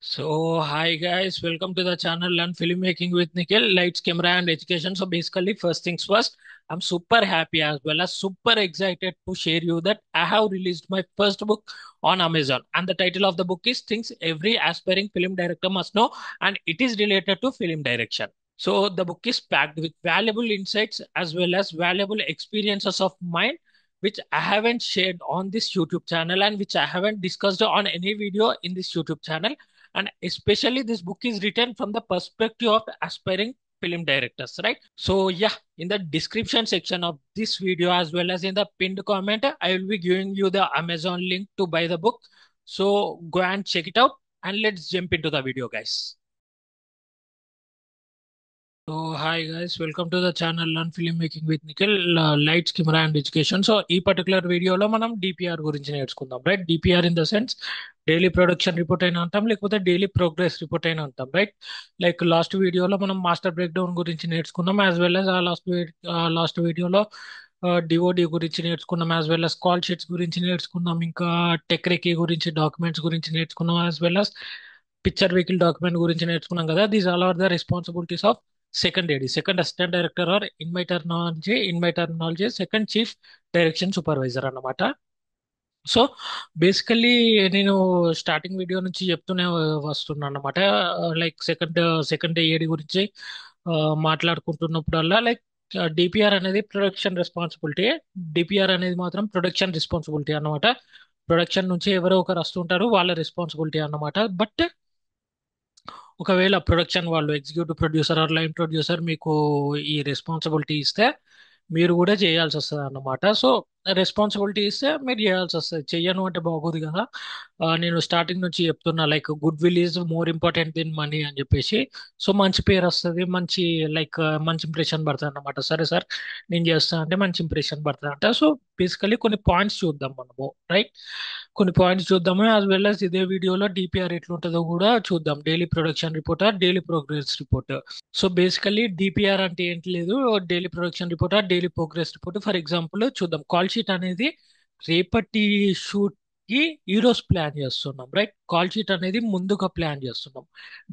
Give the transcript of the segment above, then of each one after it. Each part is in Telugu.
Hi guys, welcome to the channel Learn Filmmaking with Nikhil, Lights, Camera and Education. So basically, first things first, I'm super happy as well as super excited to share you that I have released my first book on Amazon, and the title of the book is Things Every Aspiring Film Director Must Know, and it is related to film direction. So the book is packed with valuable insights as well as valuable experiences of mine, which I haven't shared on this YouTube channel and which I haven't discussed on any video in this YouTube channel. And especially this book is written from the perspective of aspiring film directors, right? So yeah, in the description section of this video as well as in the pinned comment, I will be giving you the Amazon link to buy the book. So go and check it out, and let's jump into the video, guys. So hi guys, welcome to the channel learn film making with Nikhil, lights, camera and education. So ఈ పర్టికులర్ వీడియోలో మనం డిపిఆర్ గురించి నేర్చుకుందాం, right? DPR in the sense daily production report అయినా అంటాం, లేకపోతే డైలీ ప్రోగ్రెస్ రిపోర్ట్ అయినా అంటాం, రైట్? లైక్ లాస్ట్ వీడియోలో మనం మాస్టర్ బ్రేక్ డౌన్ గురించి నేర్చుకున్నాం, యాజ్ వెల్ as ఆ లాస్ట్ వీడియోలో డిఓడి గురించి నేర్చుకున్నాం, as well as call sheets గురించి నేర్చుకున్నాం, ఇంకా టెక్రెకీ గురించి, డాక్యుమెంట్స్ గురించి నేర్చుకున్నాం, as well as picture vehicle document గురించి నేర్చుకున్నాం కదా. These all are the responsibilities of second AD, second assistant director, or in my terminology second chief direction supervisor అన్నమాట. సో బేసికల్లీ నేను స్టార్టింగ్ వీడియో నుంచి చెప్తూనే వస్తున్నాను అన్నమాట. లైక్ సెకండ్ ఏడి గురించి ఆ, మాట్లాడుకుంటున్నప్పుడల్లా, లైక్ డిపిఆర్ అనేది ప్రొడక్షన్ రెస్పాన్సిబిలిటీ. డిపిఆర్ అనేది మాత్రం ప్రొడక్షన్ రెస్పాన్సిబిలిటీ అన్నమాట. ప్రొడక్షన్ నుంచి ఎవరో ఒకరు వస్తుంటారు, వాళ్ళ రెస్పాన్సిబిలిటీ అన్నమాట. బట్ ఒకవేళ ప్రొడక్షన్ వాళ్ళు, executive producer or line producer, మీకు ఈ రెస్పాన్సిబిలిటీ ఇస్తే మీరు కూడా చేయాల్సి వస్తుంది అన్నమాట. సో రెస్పాన్సిబిలిటీ ఇస్తే మీరు చేయాల్సి వస్తుంది, చెయ్యను అంటే బాగోదు కదా. నేను స్టార్టింగ్ నుంచి చెప్తున్నా, like good will is more important than money అని చెప్పేసి. సో మంచి పేరు వస్తుంది, మంచి లైక్ మంచి ఇంప్రెషన్ పడుతుంది అన్నమాట. సరే సార్, నేను చేస్తా అంటే మంచి ఇంప్రెషన్ పడుతుంది అంట. సో బేసికలీ కొన్ని పాయింట్స్ చూద్దాం మనము, రైట్? కొన్ని పాయింట్స్ చూద్దాము, యాజ్ వెల్ as ఇదే వీడియోలో డిపిఆర్ ఎట్లుంటుందో కూడా చూద్దాం. Daily production report, daily progress report. So basically DPR అంటే ఏంటి లేదు, daily production report, daily progress report. For example చూద్దాం, కాల్ షీట్ అనేది రేపటి షూట్ కి ఈ రోజు ప్లాన్ చేస్తున్నాం, రైట్? కాల్ షీట్ అనేది ముందుగా ప్లాన్ చేస్తున్నాం.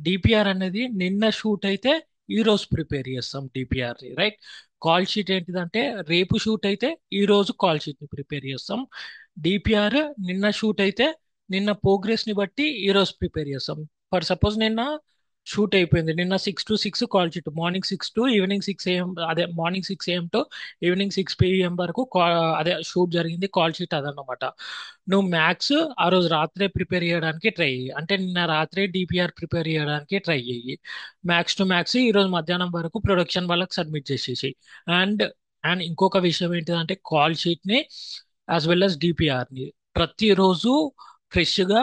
డిపిఆర్ అనేది నిన్న షూట్ అయితే ఈ రోజు ప్రిపేర్ చేస్తాం డిపిఆర్, రైట్? కాల్ షీట్ ఏంటిదంటే రేపు షూట్ అయితే ఈ రోజు కాల్ షీట్ ని ప్రిపేర్ చేస్తాం. డిపిఆర్ నిన్న షూట్ అయితే నిన్న ప్రోగ్రెస్ ని బట్టి ఈ రోజు ప్రిపేర్ చేస్తాం. ఫర్ సపోజ్ నిన్న షూట్ అయిపోయింది, నిన్న 6 to 6 call sheet, morning 6 to evening 6 AM, అదే morning 6 AM to evening 6 PM వరకు అదే షూట్ జరిగింది, కాల్ షీట్ అదన్నమాట. నువ్వు మ్యాథ్స్ ఆ రోజు రాత్రే ప్రిపేర్ చేయడానికి ట్రై చెయ్యి, అంటే నిన్న రాత్రే డిపిఆర్ ప్రిపేర్ చేయడానికి ట్రై చెయ్యి. మ్యాథ్స్ టు మ్యాథ్స్ ఈ రోజు మధ్యాహ్నం వరకు ప్రొడక్షన్ వాళ్ళకి సబ్మిట్ చేసేసి. అండ్ అండ్ ఇంకొక విషయం ఏంటిదంటే కాల్ షీట్ ని యాజ్ వెల్ as డిపిఆర్ ని ప్రతిరోజు ఫ్రెష్ గా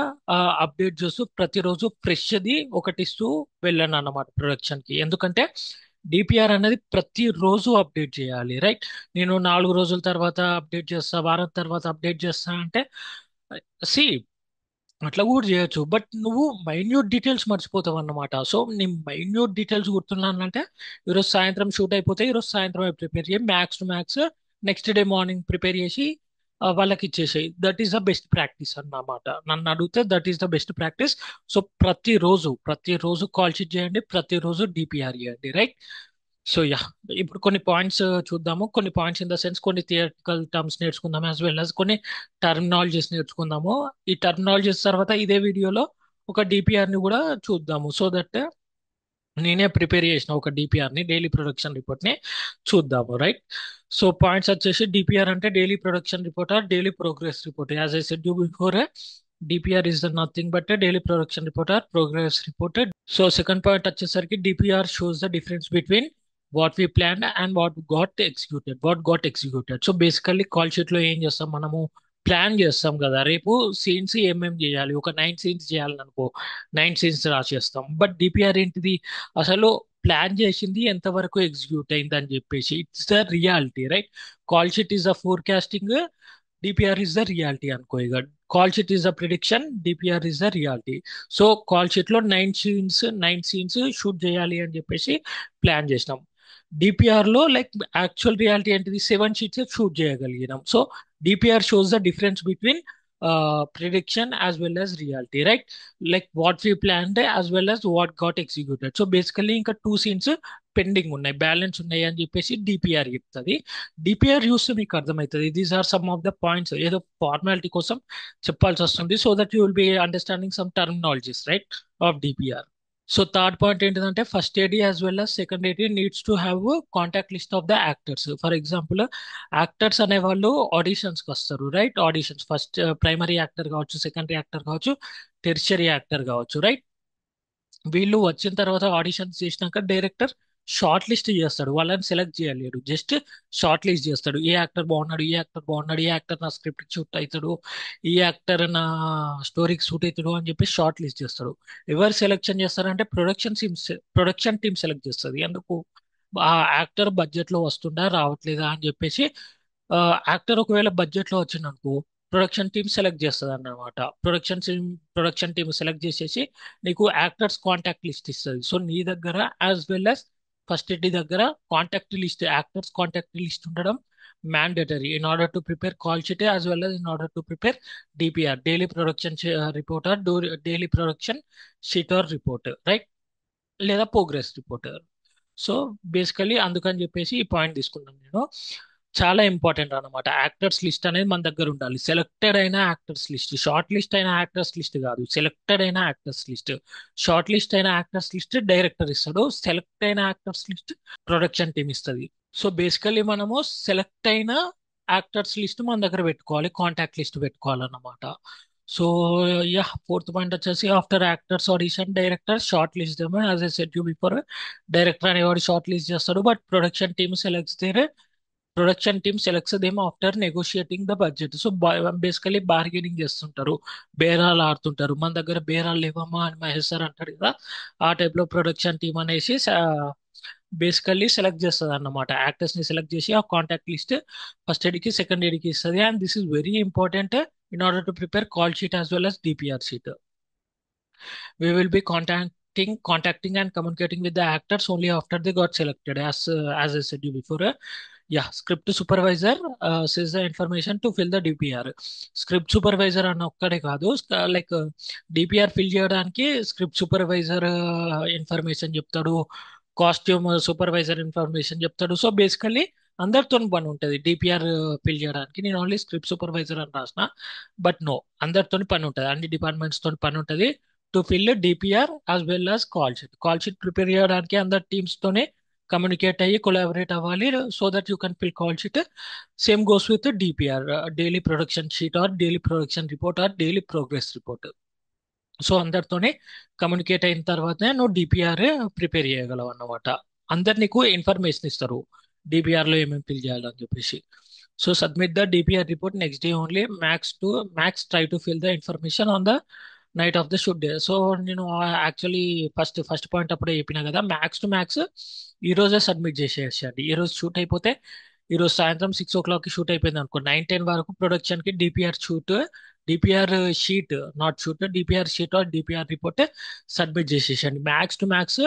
అప్డేట్ చేస్తూ, ప్రతిరోజు ఫ్రెష్ది ఒకటి ఇస్తూ వెళ్ళాను అన్నమాట ప్రొడక్షన్ కి. ఎందుకంటే డిపిఆర్ అనేది ప్రతిరోజు అప్డేట్ చేయాలి, రైట్? నేను 4 రోజుల తర్వాత అప్డేట్ చేస్తా, వారం తర్వాత అప్డేట్ చేస్తా అంటే సి అట్లా కూడా చేయొచ్చు, బట్ నువ్వు మైన్యూట్ డీటెయిల్స్ మర్చిపోతావు అన్నమాట. సో నీ మైన్యూట్ డీటెయిల్స్ గుర్తున్నానంటే ఈరోజు సాయంత్రం షూట్ అయిపోతే ఈరోజు సాయంత్రం ప్రిపేర్ చేయి, max to max next day morning prepare చేసి వాళ్ళకి ఇచ్చేసేయి. That is the best practice అన్నమాట. నన్ను అడిగితే that is the best practice. So ప్రతిరోజు కాల్ షీట్ చేయండి, ప్రతిరోజు డిపిఆర్ చేయండి, రైట్? సో యా, ఇప్పుడు కొన్ని పాయింట్స్ చూద్దాము. కొన్ని పాయింట్స్ ఇన్ ద సెన్స్ కొన్ని థియరిటికల్ టర్మ్స్ నేర్చుకుందాము, యాజ్ వెల్ as కొన్ని టర్మినాలజీస్ నేర్చుకుందాము. ఈ టర్మినాలజీస్ తర్వాత ఇదే వీడియోలో ఒక డిపిఆర్ ని కూడా చూద్దాము, సో దట్ నేనే ప్రిపేర్ చేసిన ఒక డిపిఆర్ ని, డైలీ ప్రొడక్షన్ రిపోర్ట్ ని చూద్దాము, రైట్? సో పాయింట్స్ వచ్చేసి డిపిఆర్ అంటే daily production report or daily progress report. As I said you before, DPR is nothing but daily production report or progress report. So second point వచ్చేసరికి DPR shows the difference between what we plan and what got executed. So basically call sheet లో ఏం చేస్తాం మనము, ప్లాన్ చేస్తాం కదా, రేపు సీన్స్ ఏమేం చేయాలి, ఒక 9 సీన్స్ చేయాలని అనుకో, 9 సీన్స్ రాసేస్తాం. బట్ డిపిఆర్ ఏంటిది, అసలు ప్లాన్ చేసింది ఎంతవరకు ఎగ్జిక్యూట్ అయింది అని చెప్పేసి, it's the reality, right? Call sheet is the forecasting, DPR is the reality అనుకో. ఇక call sheet is the prediction, DPR is the reality. So call sheet లో 9 సీన్స్ షూట్ చేయాలి అని చెప్పేసి ప్లాన్ చేసినాం. డిపిఆర్ లో లైక్ యాక్చువల్ రియాలిటీ ఏంటిది, 7 షీట్స్ షూట్ చేయగలిగినాం. So DPR shows the difference between prediction as well as reality, right? Like what we planned as well as what got executed. So basically ఇంకా టూ సీన్స్ పెండింగ్ ఉన్నాయి, బ్యాలెన్స్ ఉన్నాయి అని చెప్పేసి డిపిఆర్ చెప్తుంది. డిపిఆర్ చూస్తే మీకు అర్థమవుతుంది these are some of the points, ఏదో ఫార్మాలిటీ కోసం చెప్పాల్సి వస్తుంది, so that you will be understanding some terminologies right of DPR. So third point ఏంటిదంటే first AD as well as second AD needs to have contact list of the actors. For example actors అనే వాళ్ళు ఆడిషన్స్కి వస్తారు రైట్. ఆడిషన్స్ ఫస్ట్ ప్రైమరీ యాక్టర్ కావచ్చు, సెకండరీ యాక్టర్ కావచ్చు, టెర్షరీ యాక్టర్ కావచ్చు రైట్. వీళ్ళు వచ్చిన తర్వాత ఆడిషన్స్ చేసినాక డైరెక్టర్ షార్ట్ లిస్ట్ చేస్తాడు, వాళ్ళని సెలెక్ట్ చేయలేడు, జస్ట్ షార్ట్ లిస్ట్ చేస్తాడు. ఏ యాక్టర్ బాగున్నాడు, ఏ యాక్టర్ బాగున్నాడు, ఏ యాక్టర్ నా స్క్రిప్ట్ సూట్ అవుతాడు, ఈ యాక్టర్ నా స్టోరీకి సూట్ అవుతాడు అని చెప్పి షార్ట్ లిస్ట్ చేస్తాడు. ఎవరు సెలెక్షన్ చేస్తారంటే ప్రొడక్షన్ టీమ్ సెలెక్ట్ చేస్తుంది. ఎందుకు? ఆ యాక్టర్ బడ్జెట్ లో వస్తుందా రావట్లేదా అని చెప్పేసి. యాక్టర్ ఒకవేళ బడ్జెట్ లో వచ్చిందనుకో ప్రొడక్షన్ టీమ్ సెలెక్ట్ చేస్తుంది అన్నమాట. ప్రొడక్షన్ టీమ్ సెలెక్ట్ చేసేసి నీకు యాక్టర్స్ కాంటాక్ట్ లిస్ట్ ఇస్తుంది. సో నీ దగ్గర as well as first AD దగ్గర contact list, actors contact list ఉండడం mandatory in order to prepare call sheet as well as in order to prepare DPR, daily production report or daily production sheet or report right, లేదా ప్రోగ్రెస్ రిపోర్ట్. సో బేసికలీ అందుకని చెప్పేసి ఈ పాయింట్ తీసుకున్నాను నేను. చాలా ఇంపార్టెంట్ అన్నమాట. యాక్టర్స్ లిస్ట్ అనేది మన దగ్గర ఉండాలి. సెలెక్టెడ్ అయిన యాక్టర్స్ లిస్ట్, షార్ట్ లిస్ట్ అయిన యాక్టర్స్ లిస్ట్ కాదు, సెలెక్టెడ్ అయిన యాక్టర్స్ లిస్ట్. షార్ట్ లిస్ట్ అయిన యాక్టర్స్ లిస్ట్ డైరెక్టర్ ఇస్తాడు, సెలెక్ట్ అయిన యాక్టర్స్ లిస్ట్ ప్రొడక్షన్ టీమ్ ఇస్తుంది. సో బేసికలీ మనము సెలెక్ట్ అయిన యాక్టర్స్ లిస్ట్ మన దగ్గర పెట్టుకోవాలి, కాంటాక్ట్ లిస్ట్ పెట్టుకోవాలన్నమాట. సో యా ఫోర్త్ పాయింట్ వచ్చేసి after actors audition director short list దేమో as I said you before. Director అనేవాడు షార్ట్ లిస్ట్ చేస్తాడు, but production team selects దేమో after negotiating the budget. So basically bargaining చేస్తుంటారు, బేరాలు ఆడుతుంటారు. మన దగ్గర బేరాలు లేవమ్మా అని మహేష్ సార్ అంటాడు కదా, ఆ టైప్ లో ప్రొడక్షన్ టీమ్ అనేసి బేసికల్లీ సెలెక్ట్ చేస్తుంది అన్నమాట. యాక్టర్స్ ని సెలెక్ట్ చేసి ఆ కాంటాక్ట్ లిస్ట్ ఫస్ట్ ఎడ్కి సెకండ్ ఎడ్కి ఇస్తుంది. And this is very important in order to prepare call sheet as well as DPR sheet. We will be contacting and communicating with the actors only after they got selected. As I said you before, yeah, script supervisor says the information to fill the DPR. Script supervisor అన్న ఒక్కడే కాదు, లైక్ డిపిఆర్ ఫిల్ చేయడానికి స్క్రిప్ట్ సూపర్వైజర్ ఇన్ఫర్మేషన్ చెప్తాడు, కాస్ట్యూమ్ సూపర్వైజర్ ఇన్ఫర్మేషన్ చెప్తాడు. సో బేసికల్లీ అందరితో పని ఉంటుంది డిపిఆర్ ఫిల్ చేయడానికి. నేను ఓన్లీ స్క్రిప్ట్ సూపర్వైజర్ అని రాసిన, బట్ నో, అందరితో పని ఉంటుంది, అన్ని డిపార్ట్మెంట్స్ తోని పని ఉంటుంది to fill DPR as well as call sheet prepare చేయడానికి అందరు టీమ్స్ తోనే కమ్యూనికేట్ అయ్యి కొలాబరేట్ అవ్వాలి, so that you can fill call sheet. Same goes with DPR, daily production sheet or daily production report or daily progress report. So అందరితోనే కమ్యూనికేట్ అయిన తర్వాతనే నువ్వు డిపిఆర్ ప్రిపేర్ చేయగలవు అన్నమాట. అందరు నీకు ఇన్ఫర్మేషన్ ఇస్తారు డిపిఆర్ లో ఏమేమి ఫిల్ చేయాలని చెప్పేసి. So submit the DPR report next day only. Max try to fill the information on the knight of the shoot day. So నేను యాక్చువల్లీ ఫస్ట్ పాయింట్ అప్పుడే చెప్పినా కదా, మ్యాక్స్ ఈ రోజే సబ్మిట్ చేసేసండి. ఈ రోజు షూట్ అయిపోతే ఈ రోజు సాయంత్రం 6 o'clock షూట్ అయిపోయింది అనుకో, 9-10 వరకు ప్రొడక్షన్ కి DPR sheet, not shoot, DPR sheet or DPR report submit చేసేసండి. Max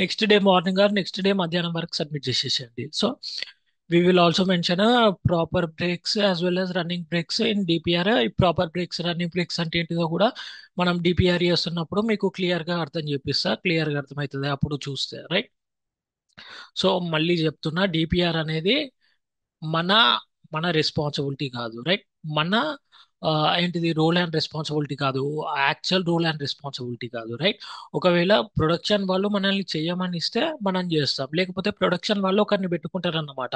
next day morning or next day మధ్యాహ్నం వరకు సబ్మిట్ చేసేసండి. So we will also mention proper breaks as well as running breaks in DPR. ఈ ప్రాపర్ బ్రేక్స్ రన్నింగ్ బ్రేక్స్ అంటే ఏంటిదో కూడా మనం డిపిఆర్ చేస్తున్నప్పుడు మీకు క్లియర్ గా క్లియర్ గా అర్థమవుతుంది అప్పుడు చూస్తే రైట్. సో మళ్ళీ చెప్తున్నా, డిపిఆర్ అనేది మన మన రెస్పాన్సిబిలిటీ కాదు రైట్. మన ఏంటిది రోల్ అండ్ రెస్పాన్సిబిలిటీ కాదు, యాక్చువల్ రోల్ అండ్ రెస్పాన్సిబిలిటీ కాదు రైట్. ఒకవేళ ప్రొడక్షన్ వాళ్ళు మనల్ని చేయమని ఇస్తే మనం చేస్తాం, లేకపోతే ప్రొడక్షన్ వాళ్ళు ఒకరిని పెట్టుకుంటారు అన్నమాట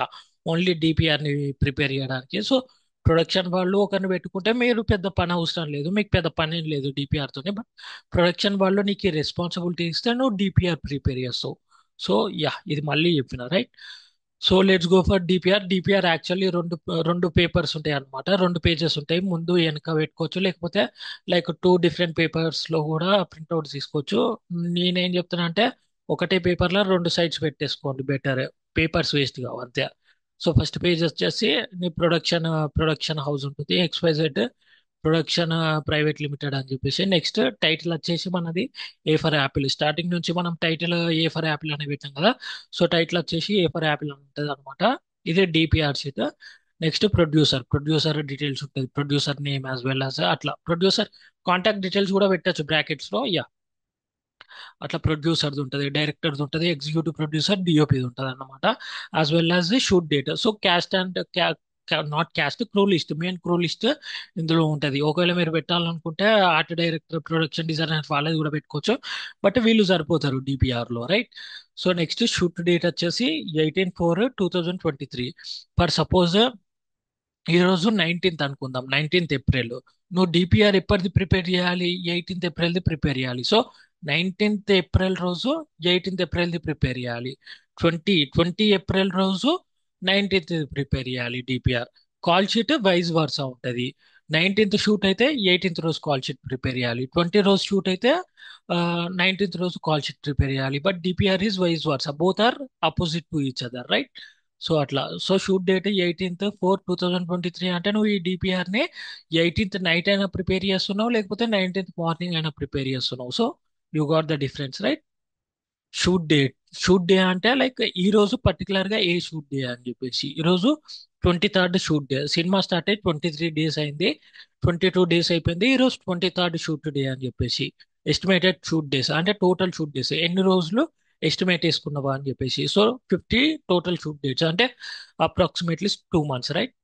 ఓన్లీ డిపిఆర్ ని ప్రిపేర్ చేయడానికి. సో ప్రొడక్షన్ వాళ్ళు ఒకరిని పెట్టుకుంటే మీరు పెద్ద పని అవసరం లేదు, మీకు పెద్ద పని ఏం లేదు డిపిఆర్ తోనే, బట్ ప్రొడక్షన్ వాళ్ళు నీకు రెస్పాన్సిబిలిటీ ఇస్తే నువ్వు డిపిఆర్ ప్రిపేర్ చేస్తావు. సో యా ఇది మళ్ళీ చెప్పిన right. So let's go for DPR. DPR actually రెండు పేపర్స్ ఉంటాయి అనమాట, రెండు పేజెస్ ఉంటాయి, ముందు వెనక పెట్టుకోవచ్చు, లేకపోతే లైక్ 2 different పేపర్స్ లో కూడా ప్రింట్అవుట్ తీసుకోవచ్చు. నేనేం చెప్తున్నా అంటే ఒకటే పేపర్ లో 2 sides పెట్టేసుకోండి, బెటర్, పేపర్స్ వేస్ట్ కావు అంతే. సో ఫస్ట్ పేజ్ వచ్చేసి నీ ప్రొడక్షన్ హౌస్ ఉంటుంది, XYZ ప్రొడక్షన్ ప్రైవేట్ లిమిటెడ్ అని చెప్పేసి. నెక్స్ట్ టైటిల్ వచ్చేసి మనది ఏ ఫర్ యాపిల్. స్టార్టింగ్ నుంచి మనం టైటిల్ ఏ ఫర్ యాపిల్ అని పెట్టాం కదా, సో టైటిల్ వచ్చేసి ఏ ఫర్ యాపిల్ అని ఉంటుంది అనమాట. ఇది DPR sheet. Next producer details ఉంటుంది, producer name as well as అట్లా ప్రొడ్యూసర్ కాంటాక్ట్ డీటెయిల్స్ కూడా పెట్టచ్చు బ్రాకెట్స్ లో. అట్లా ప్రొడ్యూసర్ది ఉంటుంది, డైరెక్టర్ది ఉంటుంది, ఎగ్జిక్యూటివ్ ప్రొడ్యూసర్ డిఓపిది ఉంటుంది అన్నమాట. As well as the shoot date. So caste and not caste, crew list, main crew list ఇందులో ఉంటుంది. ఒకవేళ మీరు పెట్టాలనుకుంటే ఆర్ట్ డైరెక్టర్, ప్రొడక్షన్ డిజైనర్ వాళ్ళది కూడా పెట్టుకోవచ్చు, బట్ వీళ్ళు సరిపోతారు డిపిఆర్ లో, right. So next shoot date వచ్చేసి 18/4/2023. ఫర్ సపోజ్ ఈ రోజు 19th అనుకుందాం, 19th ఏప్రిల్. నువ్వు డిపిఆర్ ఎప్పటిది ప్రిపేర్ చేయాలి? 18th ఏప్రిల్ది ప్రిపేర్ చేయాలి. సో 19th ఏప్రిల్ రోజు 18th ఏప్రిల్ది ప్రిపేర్ చేయాలి. 20ఏప్రిల్ రోజు 19th ప్రిపేర్ చేయాలి DPR. Call sheet vice versa ఉంటుంది. 19th షూట్ అయితే 18th రోజు కాల్ షీట్ ప్రిపేర్ చేయాలి. 20 రోజు షూట్ అయితే 19th రోజు కాల్ షీట్ ప్రిపేర్ చేయాలి. But DPR is vice versa, both are opposite to each other, right. So అట్లా. సో షూట్ డేట్ 18/4/2023 అంటే నువ్వు ఈ డిపిఆర్ ని 18th నైట్ అయినా ప్రిపేర్ చేస్తున్నావు, లేకపోతే 19th మార్నింగ్ అయినా ప్రిపేర్ చేస్తున్నావు. So you got the difference, right. Shoot date, shoot day అంటే లైక్ ఈ రోజు పర్టికులర్ గా ఏ షూట్ డే అని చెప్పేసి. ఈ రోజు 23rd shoot day, cinema start అయ్యి 23 days అయింది, 22 days అయిపోయింది, ఈ రోజు 23rd షూట్ డే అని చెప్పేసి. ఎస్టిమేటెడ్ షూట్ డేస్ అంటే టోటల్ షూట్ డేస్ ఎన్ని రోజులు ఎస్టిమేట్ వేసుకున్నావా అని చెప్పేసి. సో 50 టోటల్ షూట్ డేట్స్ అంటే approximately 2 months, right.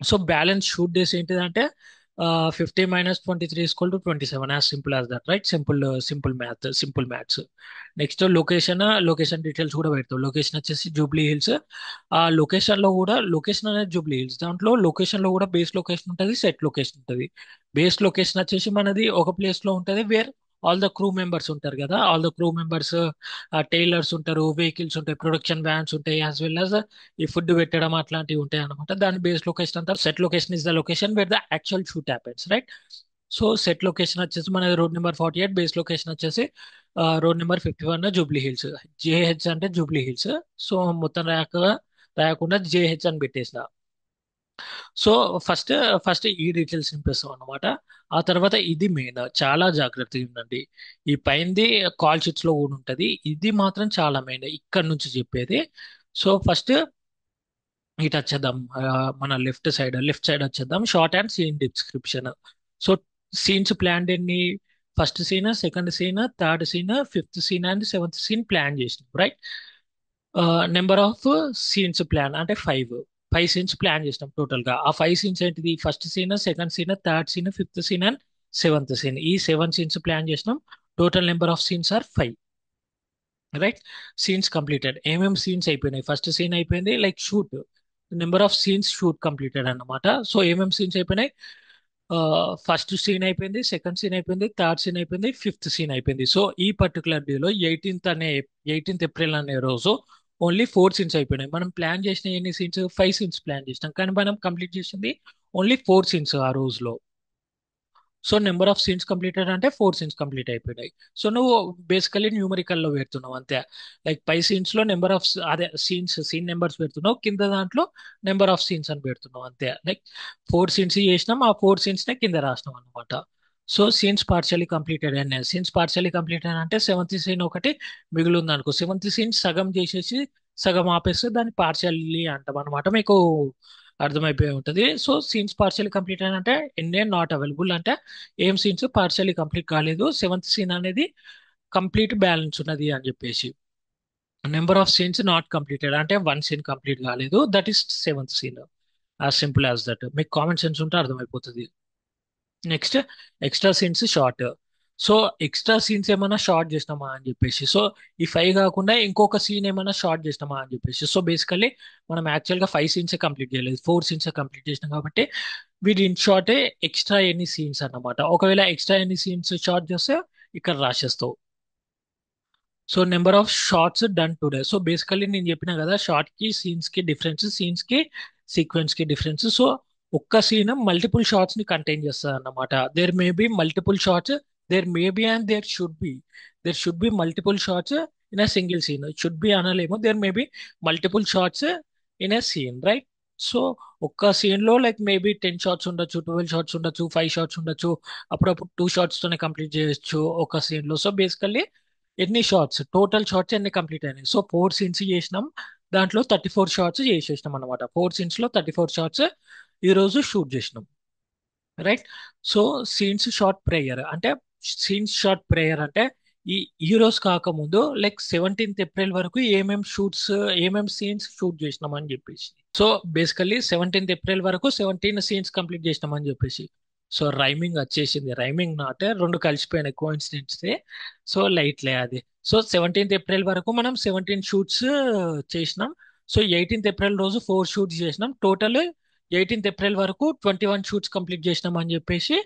So balance shoot days ఏంటిదంటే 50 - 23 = 27, as simple as that, right. Simple maths. Next location details కూడా పెడతాం. లొకేషన్ వచ్చేసి జూబ్లీ హిల్స్. ఆ లొకేషన్ లో కూడా లొకేషన్ అనేది జూబ్లీ హిల్స్, దాంట్లో లొకేషన్ లో కూడా బేస్ లొకేషన్ ఉంటుంది, సెట్ లొకేషన్ ఉంటుంది. బేస్ లొకేషన్ వచ్చేసి మనది ఒక ప్లేస్ లో ఉంటుంది, where all the crew members ఉంటారు కదా, all the crew members, tailors ఉంటారు, వెహికల్స్ ఉంటాయి, ప్రొడక్షన్ వ్యాన్స్ ఉంటాయి, యాజ్ వెల్ యాజ్ ఈ ఫుడ్ పెట్టడం అట్లాంటివి ఉంటాయి అనమాట. దాని బేస్ లొకేషన్ అంతా. Set location is the location where the actual shoot happens, right. So set location వచ్చేసి మనది రోడ్ నెంబర్ 48, బేస్ లొకేషన్ వచ్చేసి road number 51 Jubilee hills. JH అంటే జూబ్లీ హిల్స్. సో మొత్తం రాయకుండా జేహెచ్ అని పెట్టేసిన. సో ఫస్ట్ ఫస్ట్ ఈ డీటెయిల్స్ నింపేస్తాం అనమాట. ఆ తర్వాత ఇది మెయిన్, చాలా జాగ్రత్తగా ఉండండి. ఈ పైనది కాల్ షీట్స్ లో కూడా ఉంటది, ఇది మాత్రం చాలా మెయిన్ ఇక్కడ నుంచి చెప్పేది. సో ఫస్ట్ ఇటు వచ్చేద్దాం. మన లెఫ్ట్ సైడ్ వచ్చేద్దాం. Shot and scene description. So scenes plan ఎన్ని? First scene, second scene, third scene, fifth scene and seventh scene plan చేసినాం, right. Number of scenes plan అంటే ఫైవ్ సీన్స్ ప్లాన్ చేసినాం టోటల్ గా. ఆ 5 సీన్స్ ఏంటిది? First scene, second scene, third scene, fifth scene and seventh scene. ఈ 7 సీన్స్ ప్లాన్ చేసినాం. Total number of scenes are 5, right. Scenes completed. ఏమేమి సీన్స్ అయిపోయినాయి? ఫస్ట్ సీన్ అయిపోయింది, like shoot. Number of scenes shoot completed అన్నమాట. సో ఏమేమి సీన్స్ అయిపోయినాయి? ఫస్ట్ సీన్ అయిపోయింది, సెకండ్ సీన్ అయిపోయింది, థర్డ్ సీన్ అయిపోయింది, ఫిఫ్త్ సీన్ అయిపోయింది. సో ఈ పర్టికులర్ డేలో 18th ఏప్రిల్ అనే రోజు ఓన్లీ 4 సీన్స్ అయిపోయినాయి. మనం ప్లాన్ చేసిన ఎన్ని సీన్స్? 5 సీన్స్ ప్లాన్ చేసినాం, కానీ మనం కంప్లీట్ చేసింది ఓన్లీ 4 సీన్స్ ఆ రోజులో. So number of scenes completed అంటే 4 సీన్స్ కంప్లీట్ అయిపోయినాయి. సో నువ్వు బేసికలీ న్యూమరికల్ లో పెడుతున్నావు అంతే. లైక్ పై సీన్స్ లో నెంబర్ ఆఫ్ అదే సీన్ నెంబర్స్ పెడుతున్నావు, కింద దాంట్లో నెంబర్ ఆఫ్ సీన్స్ అని పెడుతున్నావు అంతే. లైక్ 4 సీన్స్ చేసినాం, ఆ 4 సీన్స్ నే కింద రాసినాం అనమాట. So scenes partially completed and scenes partially completed అంటే సెవెంత్ సీన్ ఒకటి మిగిలి ఉంది అనుకో. సెవెంత్ సీన్ సగం చేసేసి సగం ఆపేస్తే దాన్ని పార్షియల్లీ అంటాం అనమాట. మీకు అర్థమైపోయి ఉంటుంది. సో సీన్స్ పార్షియలీ కంప్లీట్ అని అంటే ఎన్ఏ నాట్ అవైలబుల్ అంటే ఏం సీన్స్ పార్షియలీ కంప్లీట్ కాలేదు, సెవెంత్ సీన్ అనేది కంప్లీట్ బ్యాలెన్స్ ఉన్నది అని చెప్పేసి. Number of scenes not completed అంటే 1 సీన్ కంప్లీట్ కాలేదు, that is seventh scene. As simple as that. మీకు కామన్ సెన్స్ ఉంటే అర్థమైపోతుంది. Next extra scenes shot. So extra scenes ఏమైనా షార్ట్ చేసినామా అని చెప్పేసి. సో ఈ 5 కాకుండా ఇంకొక సీన్ ఏమైనా షార్ట్ చేసినామా అని చెప్పేసి. సో బేసికల్లీ మనం యాక్చువల్గా 5 సీన్స్ కంప్లీట్ చేయలేదు, 4 సీన్స్ కంప్లీట్ చేసినాం కాబట్టి వీటి ఇన్ షార్ట్ ఎక్స్ట్రా ఎన్ని సీన్స్ అన్నమాట. ఒకవేళ ఎక్స్ట్రా ఎన్ని సీన్స్ షార్ట్ చేస్తే ఇక్కడ రాసేస్తావు. So number of shots done today. So basically నేను చెప్పిన కదా, షార్ట్ కి సీన్స్ కి డిఫరెన్స్, సీన్స్ కి సీక్వెన్స్ కి డిఫరెన్స్. సో ఒక్క సీన్ మల్టిపుల్ షార్ట్స్ ని కంటైన్ చేస్తుంది అన్నమాట. There may B multiple shots, there may be and there should be multiple shots in a single scene. Should be అనలేమో, there may B multiple shots in a scene, right. So ఒక్క సీన్ లో లైక్ మేబీ 10 షార్ట్స్ ఉండొచ్చు, 12 షార్ట్స్ ఉండొచ్చు, 5 షార్ట్స్ ఉండొచ్చు, అప్పుడప్పుడు 2 షార్ట్స్ తోనే కంప్లీట్ చేయొచ్చు ఒక సీన్ లో. సో బేసికల్లీ ఎన్ని షార్ట్స్, టోటల్ షార్ట్స్ ఎన్ని కంప్లీట్ అయినాయి? సో 4 సీన్స్ చేసినాం, దాంట్లో 34 షార్ట్స్ చేసేసినాం అనమాట. 4 సీన్స్ లో 34 షార్ట్స్ ఈ రోజు షూట్ చేసినాం. Right. So scenes short prayer అంటే, ఈ హీరోస్ కాకముందు లైక్ 17th ఏప్రిల్ వరకు ఏమేం సీన్స్ షూట్ చేసినాం అని చెప్పేసి. సో బేసికల్లీ 17th ఏప్రిల్ వరకు 17 సీన్స్ కంప్లీట్ చేసినామని చెప్పేసి. సో రైమింగ్ వచ్చేసింది, రైమింగ్ నాట్ రెండు కలిసిపోయినాయి కోఇన్సిడెంట్స్. సో లైట్లే అది. సో 17th ఏప్రిల్ వరకు మనం 17 షూట్స్ చేసినాం. సో 18th ఏప్రిల్ రోజు 4 షూట్స్ చేసినాం. టోటల్ 18th ఏప్రిల్ వరకు 21 షూట్స్ కంప్లీట్ చేసినాం అని చెప్పేసి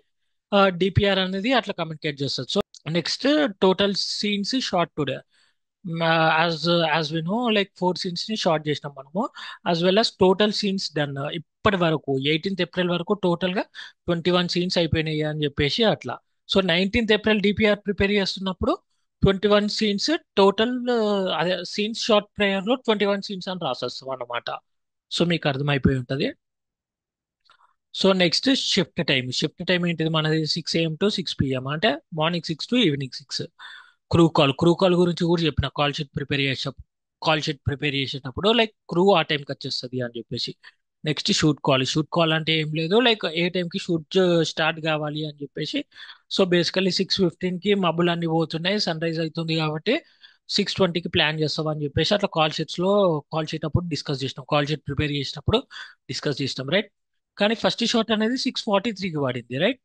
డిపిఆర్ అనేది అట్లా కమ్యూనికేట్ చేస్తుంది. So next, total scenes shot today. As as we know like 4 scenes ని షార్ట్ చేసినాం మనము. As well as total scenes done ఇప్పటి వరకు 18th ఏప్రిల్ వరకు టోటల్ గా 21 సీన్స్ అయిపోయినాయి అని చెప్పేసి అట్లా. So 19th April DPR prepare చేస్తున్నప్పుడు 21 సీన్స్ టోటల్, అదే సీన్స్ షార్ట్ ప్రేయర్ లో 21 సీన్స్ అని రాసేస్తాం అన్నమాట. సో మీకు అర్థమైపోయి ఉంటది. సో నెక్స్ట్, షిఫ్ట్ టైం ఏంటిది మనది? 6 AM to 6 PM, అంటే morning 6 to evening 6. Crew call గురించి కూడా చెప్పిన. కాల్ షీట్ ప్రిపేర్ చేసేటప్పుడు లైక్ క్రూ ఆ టైంకి వచ్చేస్తుంది అని చెప్పేసి. నెక్స్ట్, షూట్ కాల్ అంటే ఏం లేదు, లైక్ ఏ టైంకి షూట్ స్టార్ట్ కావాలి అని చెప్పేసి. సో బేసికల్లీ 6:15కి మబ్బులు అన్ని పోతున్నాయి, సన్ రైజ్ అవుతుంది కాబట్టి 6:20కి ప్లాన్ చేస్తాం అని చెప్పేసి అట్లా కాల్ షీట్ అప్పుడు డిస్కస్ చేసినాం. కాల్ షీట్ ప్రిపేర్ చేసినప్పుడు డిస్కస్ చేసినాం, రైట్. కానీ ఫస్ట్ షాట్ అనేది 6:43కి పడింది, రైట్.